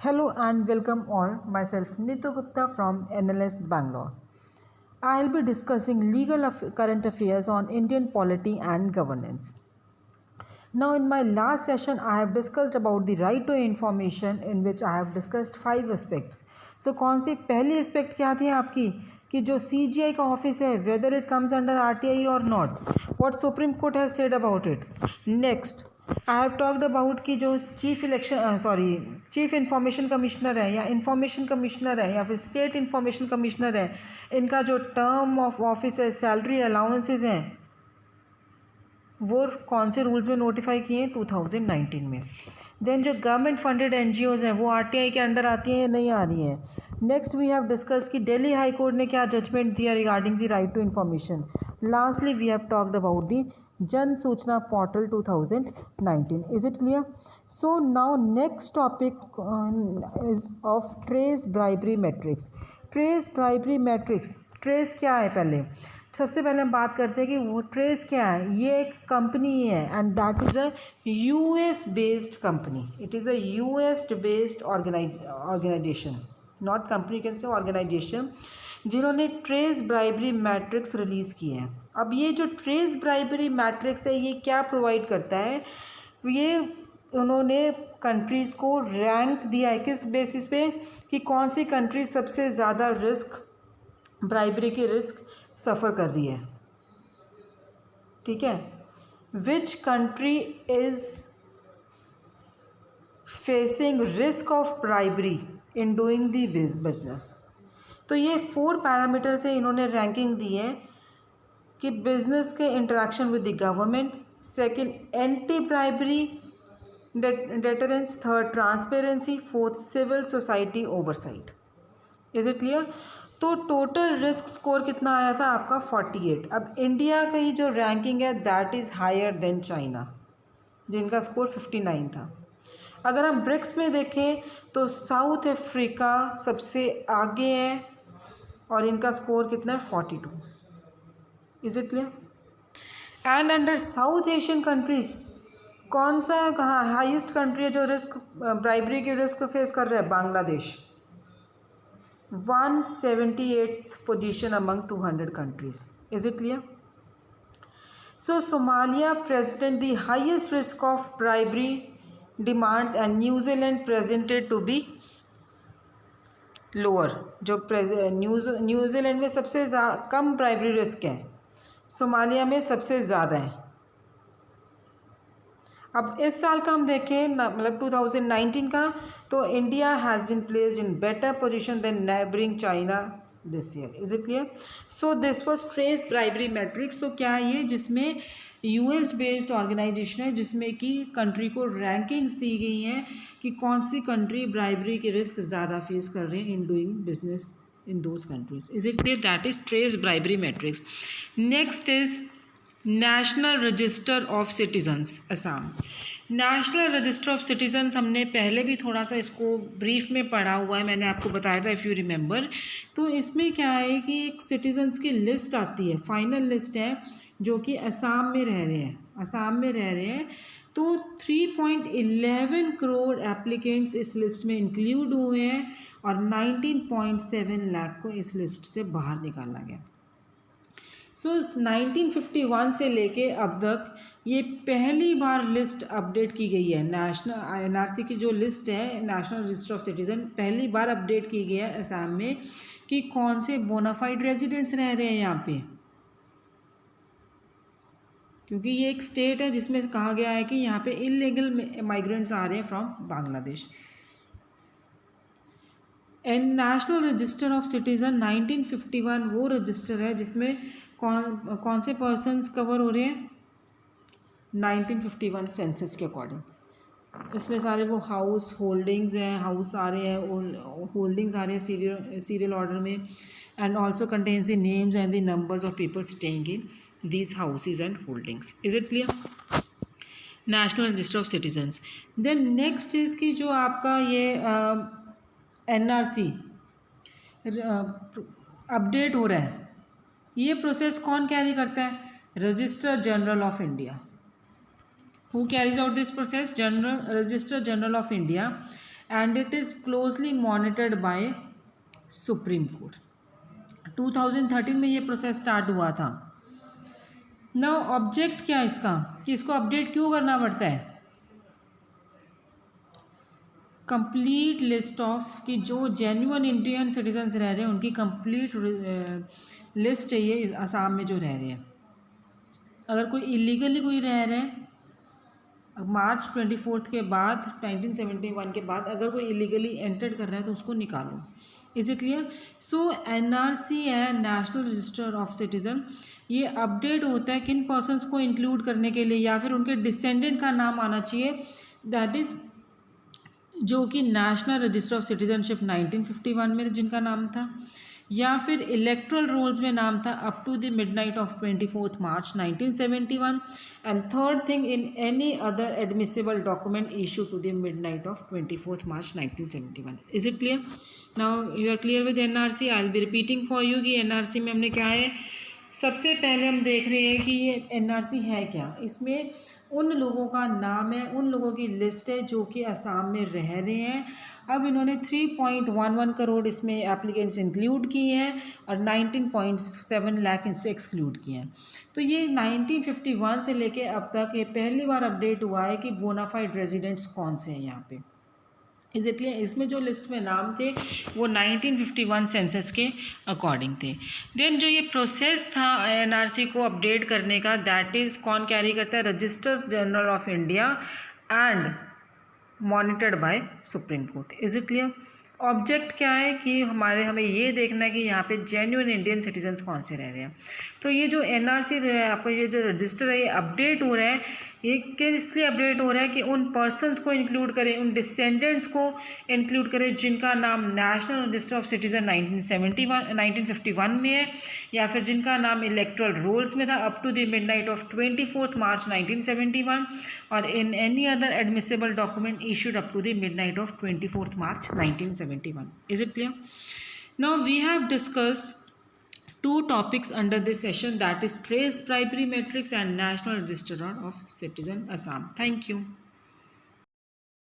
Hello and welcome all. Myself Nitu Gupta from NLS Bangalore. I'll be discussing current affairs on Indian polity and governance. Now, in my last session, I have discussed about the right to information, in which I have discussed 5 aspects. So, कौन सी पहली aspect क्या थी आपकी कि जो CGI का office है, whether it comes under RTI or not, what Supreme Court has said about it. Next, I have talked about कि जो चीफ इंफॉर्मेशन कमिश्नर है या इंफॉर्मेशन कमिश्नर है या फिर स्टेट इंफॉर्मेशन कमिश्नर है, इनका जो टर्म ऑफ ऑफिस है, सैलरी अलाउंसेस हैं, वो कौन से रूल्स में नोटिफाई किए हैं 2019 में. देन जो गवर्नमेंट फंडेड एनजीओज़ हैं वो आरटीआई के अंडर आती हैं या नहीं आ रही हैं. नेक्स्ट वी हैव डिस्कस्ड कि दिल्ली हाई कोर्ट ने क्या जजमेंट दिया regarding the right to information. Lastly we have talked about the Jan Soochna portal 2019. Is it clear? So now next topic is of TRACE bribery matrix. TRACE bribery matrix, TRACE क्या है? पहले सबसे पहले हम बात करते हैं कि वो ट्रेस क्या है. ये एक कंपनी है and that is a US based company. It is a US based organisation, not company, can say organisation, जिन्होंने ट्रेस ब्राइबरी मैट्रिक्स रिलीज़ किए हैं. अब ये जो ट्रेस ब्राइबरी मैट्रिक्स है ये क्या प्रोवाइड करता है? ये उन्होंने कंट्रीज़ को रैंक दिया है किस बेसिस पे कि कौन सी कंट्री सबसे ज़्यादा रिस्क, ब्राइबरी की रिस्क सफ़र कर रही है. ठीक है, which country is facing risk of bribery in doing the business. तो ये 4 पैरामीटर से इन्होंने रैंकिंग दी है कि बिजनेस के interaction with the government, second anti bribery deterrence, third transparency, fourth civil society oversight. Is it clear? तो total risk score कितना आया था आपका? 48. अब इंडिया की जो रैंकिंग है that is higher than China, जिनका स्कोर 59 था. अगर हम ब्रिक्स में देखें तो साउथ अफ्रीका सबसे आगे है और इनका स्कोर कितना है? 42. Is it clear? And under south Asian countries कौन सा कहाँ हाईएस्ट कंट्री है जो रिस्क, ब्राइबरी की रिस्क फेस कर रहा है? Bangladesh, 178th position among 200 countries. Is it clear? So Somalia present the highest risk of bribery demands and New Zealand presented to be lower. जो न्यूजीलैंड में सबसे कम ब्राइबरी रिस्क है, सोमालिया में सबसे ज़्यादा है. अब इस साल का हम देखें मतलब 2019 का, तो India has been placed in better position than neighbouring China this year. Is it clear? So this was TRACE bribery matrix. तो क्या है ये? जिसमें यूएस बेस्ड ऑर्गेनाइजेशन है, जिसमें कि कंट्री को रैंकिंग्स दी गई हैं कि कौन सी कंट्री ब्राइबरी के रिस्क ज़्यादा फेस कर रहे हैं in doing business in those countries. Is it clear? That is trace bribery matrix. Next is national register of citizens Assam. National register of citizens हमने पहले भी थोड़ा सा इसको ब्रीफ में पढ़ा हुआ है, मैंने आपको बताया था इफ़ यू रिमेंबर. तो इसमें क्या है कि एक सिटीजन्स की लिस्ट आती है, फाइनल लिस्ट है, जो कि असम में रह रहे हैं, असम में रह रहे हैं. तो 3.11 करोड़ एप्लीकेंट्स इस लिस्ट में इंक्लूड हुए हैं और 19.7 लाख को इस लिस्ट से बाहर निकाला गया. सो 1951 से लेके अब तक ये पहली बार लिस्ट अपडेट की गई है. नेशनल एनआरसी की जो लिस्ट है, नेशनल रजिस्टर ऑफ सिटीज़न, पहली बार अपडेट की गई है असम में कि कौन से बोनाफाइड रेजिडेंट्स रह रहे हैं यहाँ पे, क्योंकि ये एक स्टेट है जिसमें कहा गया है कि यहाँ पे इलीगल माइग्रेंट्स आ रहे हैं from Bangladesh. And national register of citizen 1951 वो रजिस्टर है जिसमें कौन से पर्सन्स कवर हो रहे हैं? 1951 सेंसस के अकॉर्डिंग. इसमें सारे वो हाउस होल्डिंग्स हैं, हाउस आ रहे हैं, होल्डिंग्स आ रहे हैं सीरियल ऑर्डर में, and also contains the names and the numbers of people staying in these houses and holdings. Is it clear? National register of citizens. Then next is कि जो आपका ये एनआरसी अपडेट हो रहा है, ये प्रोसेस कौन कैरी करता है? Register general of India. Who carries out this process? Registrar General of India. and it is closely monitored by Supreme Court. 2013 में ये प्रोसेस स्टार्ट हुआ था. नाउ ऑब्जेक्ट क्या है इसका, कि इसको अपडेट क्यों करना पड़ता है? कंप्लीट लिस्ट ऑफ कि जो जेन्युइन इंडियन सिटीजन्स रह रहे हैं उनकी कंप्लीट लिस्ट चाहिए असम में जो रह रहे हैं. अगर कोई इलीगली कोई रह रहे हैं मार्च 24 के बाद 1971 के बाद अगर कोई इलीगली एंटर कर रहा है तो उसको निकालो. Is it clear? So NRC है नेशनल रजिस्टर ऑफ सिटीज़न. ये अपडेट होता है किन पर्सनस को इंक्लूड करने के लिए, या फिर उनके डिसेंडेंट का नाम आना चाहिए, दैट इज़ जो कि नेशनल रजिस्टर ऑफ सिटीजनशिप 1951 में जिनका नाम था, या फिर इलेक्ट्रल रोल्स में नाम था up to the midnight of 24 March 1971. And third thing, in any other admissible document issue to the midnight of 24 March 1971. Is it clear? Now you are clear with NRC. I will be repeating for you कि NRC में हमने क्या है. सबसे पहले हम देख रहे हैं कि ये एनआरसी है क्या. इसमें उन लोगों का नाम है, उन लोगों की लिस्ट है जो कि असम में रह रहे हैं. अब इन्होंने 3.11 करोड़ इसमें एप्लीकेंट्स इंक्लूड किए हैं और 19.7 लाख इनसे एक्सक्लूड किए हैं. तो ये 1951 से लेके अब तक ये पहली बार अपडेट हुआ है कि बोनाफाइड रेजिडेंट्स कौन से हैं यहाँ पे. Is it clear? इसमें जो लिस्ट में नाम थे वो 1951 सेंसस के अकॉर्डिंग थे. देन जो ये प्रोसेस था एनआरसी को अपडेट करने का, दैट इज़ कौन कैरी करता है? Register general of India and monitored by supreme court. Is it clear? Object क्या है कि हमें ये देखना है कि यहाँ पे जेन्युइन इंडियन सिटीजन्स कौन से रह रहे हैं. तो ये जो एनआरसी आपको ये जो रजिस्टर है ये अपडेट हो रहा है, ये किस लिए अपडेट हो रहा है कि उन पर्सनस को इंक्लूड करें, उन डिसेंडेंट्स को इंक्लूड करें जिनका नाम नेशनल रजिस्टर ऑफ सिटीज़न 1951 में है, या फिर जिनका नाम इलेक्ट्रल रोल्स में था up to the midnight of 24 March 1971, और in any other admissible document issued up to the midnight of 24 March 1971. Is it clear? Now we have discussed two topics under this session, that is trace primary matrix and national register of citizen Assam. Thank you.